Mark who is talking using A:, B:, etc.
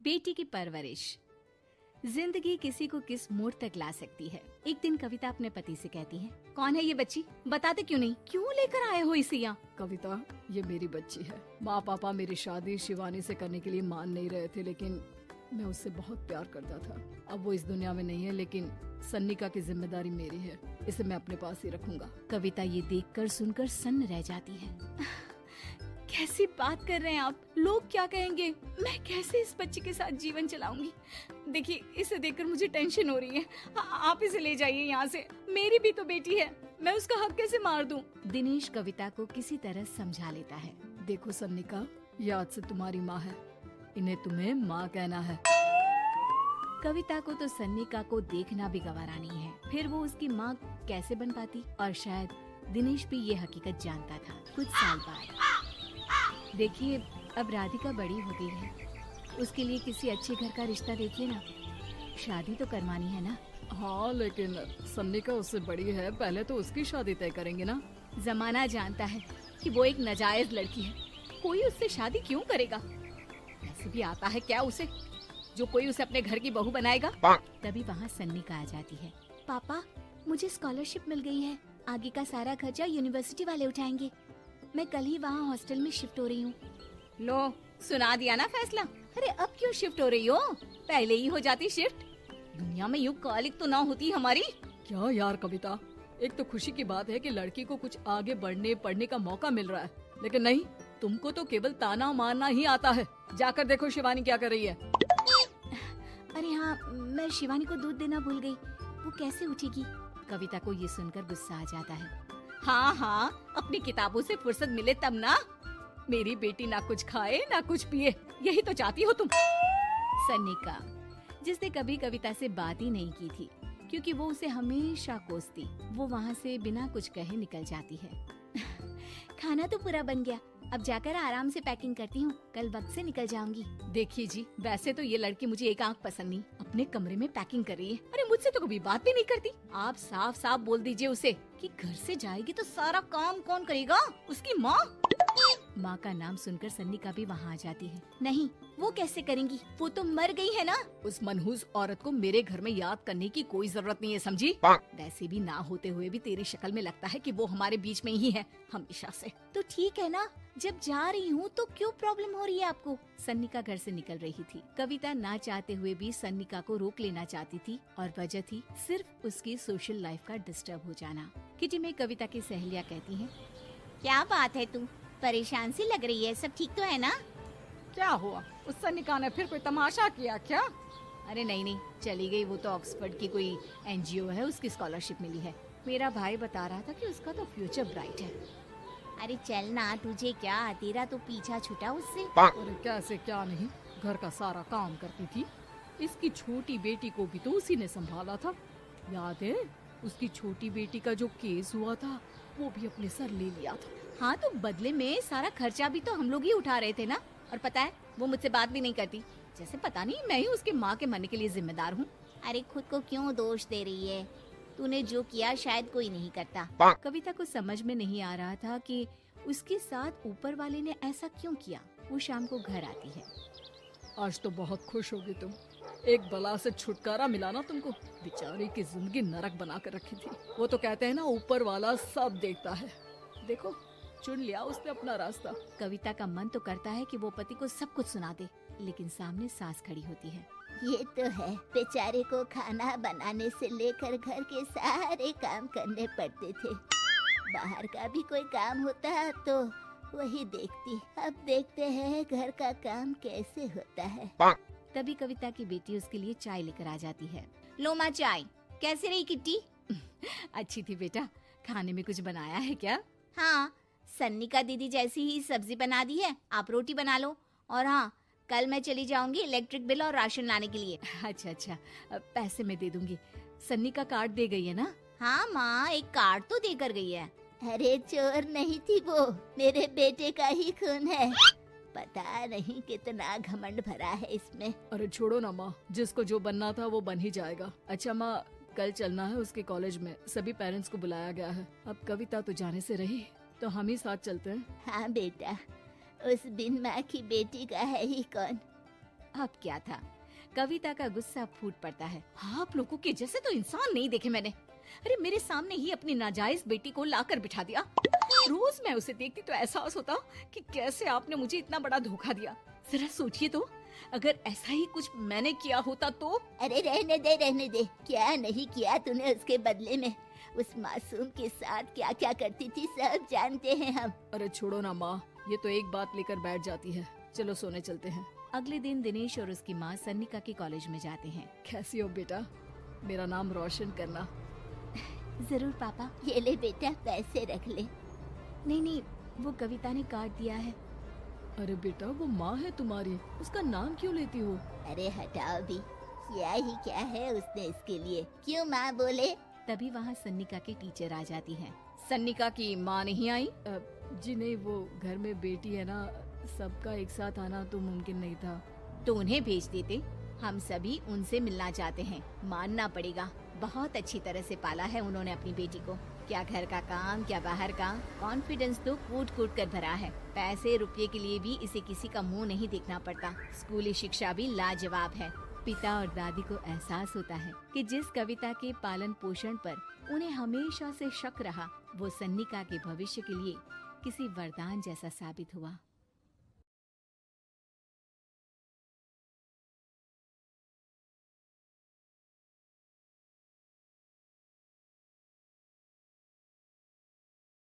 A: बेटी की परवरिश। जिंदगी किसी को किस मोड़ तक ला सकती है। एक दिन कविता अपने पति से कहती है, कौन है ये बच्ची, बताते क्यों नहीं, क्यों लेकर आए हो इसे यहाँ?
B: कविता, ये मेरी बच्ची है। माँ पापा मेरी शादी शिवानी से करने के लिए मान नहीं रहे थे, लेकिन मैं उससे बहुत प्यार करता था। अब वो इस दुनिया में नहीं है, लेकिन सन्निका की जिम्मेदारी मेरी है। इसे मैं अपने पास ही रखूंगा।
A: कविता ये देखकर सुनकर सन्न रह जाती है। कैसी बात कर रहे हैं आप, लोग क्या कहेंगे, मैं कैसे इस बच्ची के साथ जीवन चलाऊंगी? देखिए, इसे देखकर मुझे टेंशन हो रही है। आप इसे ले जाइए यहाँ से, मेरी भी तो बेटी है, मैं उसका हक कैसे मार दूं? दिनेश कविता को किसी तरह समझा लेता है।
B: देखो सन्निका, ये आज से तुम्हारी माँ है, इन्हें तुम्हें माँ कहना है।
A: कविता को तो सन्निका को देखना भी गवारा नहीं है, फिर वो उसकी माँ कैसे बन पाती? और शायद दिनेश भी ये हकीकत जानता था। कुछ साल बाद देखिए, अब राधिका बड़ी हो गई है, उसके लिए किसी अच्छे घर का रिश्ता देखिए ना, शादी तो करवानी है ना।
B: हाँ, लेकिन सन्निका उससे बड़ी है, पहले तो उसकी शादी तय करेंगे ना।
A: जमाना जानता है कि वो एक नाजायज लड़की है, कोई उससे शादी क्यों करेगा? ऐसे भी आता है क्या उसे, जो कोई उसे अपने घर की बहू बनाएगा? तभी वहाँ सन्निका आ जाती है। पापा, मुझे स्कॉलरशिप मिल गई है, आगे का सारा खर्चा यूनिवर्सिटी वाले उठाएंगे। मैं कल ही वहाँ हॉस्टल में शिफ्ट हो रही हूँ। लो, सुना दिया ना फैसला। अरे अब क्यों शिफ्ट हो रही हो, पहले ही हो जाती शिफ्ट। दुनिया में यूँ कॉलिक तो ना होती हमारी।
B: क्या यार कविता, एक तो खुशी की बात है कि लड़की को कुछ आगे बढ़ने पढ़ने का मौका मिल रहा है, लेकिन नहीं, तुमको तो केवल ताना मारना ही आता है। जाकर देखो शिवानी क्या कर रही है।
A: अरे हाँ, मैं शिवानी को दूध देना भूल गई, वो कैसे उठेगी? कविता को ये सुनकर गुस्सा आ जाता है। हाँ हाँ, अपनी किताबों से फुर्सत मिले तब ना। मेरी बेटी ना कुछ खाए ना कुछ पिए, यही तो चाहती हो तुम। सन्निका, जिसने कभी कविता से बात ही नहीं की थी, क्योंकि वो उसे हमेशा कोसती, वो वहाँ से बिना कुछ कहे निकल जाती है। खाना तो पूरा बन गया, अब जाकर आराम से पैकिंग करती हूँ, कल वक्त से निकल जाऊंगी। देखिए जी, वैसे तो ये लड़की मुझे एक आंख पसंद नहीं, अपने कमरे में पैकिंग कर रही है। अरे मुझसे तो कभी बात भी नहीं करती। आप साफ साफ बोल दीजिए उसे कि घर से जाएगी तो सारा काम कौन करेगा, उसकी माँ। माँ का नाम सुनकर सन्निका भी वहाँ आ जाती है। नहीं, वो कैसे करेंगी, वो तो मर गई है ना।
B: उस मनहूस औरत को मेरे घर में याद करने की कोई जरूरत नहीं है, समझी?
A: वैसे भी ना होते हुए भी तेरी शक्ल में लगता है कि वो हमारे बीच में ही है हमेशा से। तो ठीक है ना, जब जा रही हूँ तो क्यों प्रॉब्लम हो रही है आपको? सन्निका घर से निकल रही थी। कविता ना चाहते हुए भी सन्निका को रोक लेना चाहती थी, और वजह थी सिर्फ उसकी सोशल लाइफ का डिस्टर्ब हो जाना। किटी में कविता की सहेलियाँ कहती हैं, क्या बात है, तू परेशान सी लग रही है, सब ठीक तो है ना?
B: क्या हुआ, उस सन्निका ने फिर कोई तमाशा किया क्या?
A: अरे नहीं नहीं, चली गई, वो तो ऑक्सफोर्ड की कोई NGO है, उसकी स्कॉलरशिप मिली है। मेरा भाई बता रहा था कि उसका तो फ्यूचर ब्राइट है। अरे चल ना, तुझे क्या, तेरा तो पीछा छूटा उससे।
B: अरे कैसे क्या नहीं, घर का सारा काम करती थी। इसकी छोटी बेटी को भी तो उसी ने संभाला था, याद है? उसकी छोटी बेटी का जो केस हुआ था, वो भी अपने सर ले लिया था।
A: हाँ, तो बदले में सारा खर्चा भी तो हम लोग ही उठा रहे थे ना। और पता है, वो मुझसे बात भी नहीं करती, जैसे पता नहीं मैं ही उसके माँ के मरने के लिए जिम्मेदार हूँ। अरे खुद को क्यों दोष दे रही है, तूने जो किया शायद कोई नहीं करता। कविता को समझ में नहीं आ रहा था कि उसके साथ ऊपर वाले ने ऐसा क्यों किया। वो शाम को घर आती है।
B: आज तो बहुत खुश होगी तुम, एक बला से छुटकारा मिला ना तुमको। बेचारी की जिंदगी नरक बना कर रखी थी। वो तो कहते हैं ना, ऊपर वाला सब देखता है। देखो, चुन लिया उसने अपना रास्ता।
A: कविता का मन तो करता है कि वो पति को सब कुछ सुना दे, लेकिन सामने सास खड़ी होती है।
C: ये तो है, बेचारे को खाना बनाने से लेकर घर के सारे काम करने पड़ते थे। बाहर का भी कोई काम होता तो वही देखती। अब देखते हैं घर का काम कैसे होता है।
A: तभी कविता की बेटी उसके लिए चाय लेकर आ जाती है। लो माँ चाय, कैसी रही किट्टी? अच्छी थी बेटा, खाने में कुछ बनाया है क्या? हाँ, सन्निका दीदी जैसी ही सब्जी बना दी है, आप रोटी बना लो। और हाँ, कल मैं चली जाऊंगी इलेक्ट्रिक बिल और राशन लाने के लिए। अच्छा अच्छा, पैसे मैं दे दूंगी। सन्निका कार्ड दे गई है ना? हाँ माँ, एक कार्ड तो देकर गई है।
C: अरे चोर नहीं थी वो, मेरे बेटे का ही खून है। पता नहीं कितना घमंड भरा है इसमें।
B: अरे छोड़ो ना माँ, जिसको जो बनना था वो बन ही जाएगा। अच्छा माँ, कल चलना है उसके कॉलेज में, सभी पेरेंट्स को बुलाया गया है। अब कविता तो जाने से रही, तो हम ही साथ चलते हैं।
C: हाँ बेटा, उस बिन माँ की बेटी का है ही कौन,
A: अब क्या था, कविता का गुस्सा फूट पड़ता है। आप लोगों के जैसे तो इंसान नहीं देखे मैंने। अरे मेरे सामने ही अपनी नाजायज बेटी को लाकर बिठा दिया। रोज मैं उसे देखती तो एहसास होता कि कैसे आपने मुझे इतना बड़ा धोखा दिया। जरा सोचिए तो, अगर ऐसा ही कुछ मैंने किया होता तो।
C: अरे रहने दे, क्या नहीं किया तूने उसके बदले में। उस मासूम के साथ क्या क्या करती थी सब जानते हैं हम।
B: अरे छोड़ो ना माँ, ये तो एक बात लेकर बैठ जाती है। चलो सोने चलते हैं।
A: अगले दिन दिनेश और उसकी माँ सन्निका के कॉलेज में जाते हैं।
B: कैसी हो बेटा, मेरा नाम रोशन करना।
A: जरूर पापा।
C: ये ले बेटा, पैसे रख ले।
A: नहीं, वो कविता ने काट दिया है।
B: अरे बेटा, वो माँ है तुम्हारी, उसका नाम क्यों लेती हो?
C: अरे हटाओ भी, किया ही क्या है उसने इसके लिए, क्यों माँ बोले।
A: तभी वहाँ सन्निका के टीचर आ जाती हैं। सन्निका की माँ नहीं आई?
B: जी नहीं, वो घर में बेटी है ना, सबका एक साथ आना तो मुमकिन नहीं था।
A: तो उन्हें भेज देते, हम सभी उनसे मिलना चाहते हैं। मानना पड़ेगा, बहुत अच्छी तरह से पाला है उन्होंने अपनी बेटी को। क्या घर का काम, क्या बाहर का। कॉन्फिडेंस तो कूट कूट कर भरा है। पैसे रुपये के लिए भी इसे किसी का मुंह नहीं देखना पड़ता। स्कूली शिक्षा भी लाजवाब है। पिता और दादी को एहसास होता है कि जिस कविता के पालन पोषण पर उन्हें हमेशा से शक रहा, वो सन्निका के भविष्य के लिए किसी वरदान जैसा साबित हुआ।